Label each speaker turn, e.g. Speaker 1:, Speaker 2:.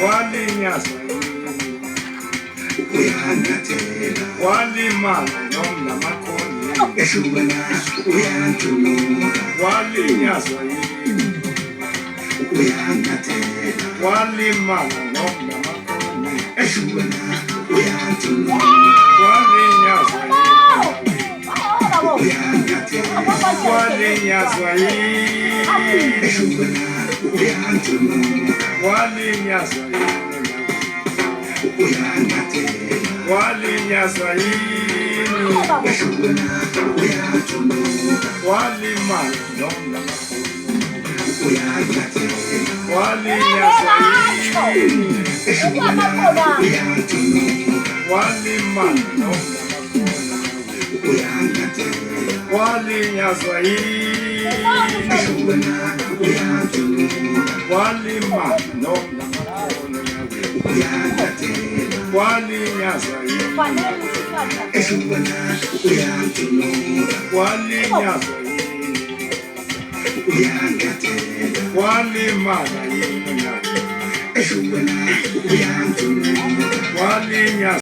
Speaker 1: walinyazwa walimala noma makoni walinyazwa walimala noma makoni walinyazwa walinyazwa walinyazwa walinyazwa walimala noma walinyazwa walimala noma walinyazwa walimala noma walinyazwa walinyazwa walimala walinyazwa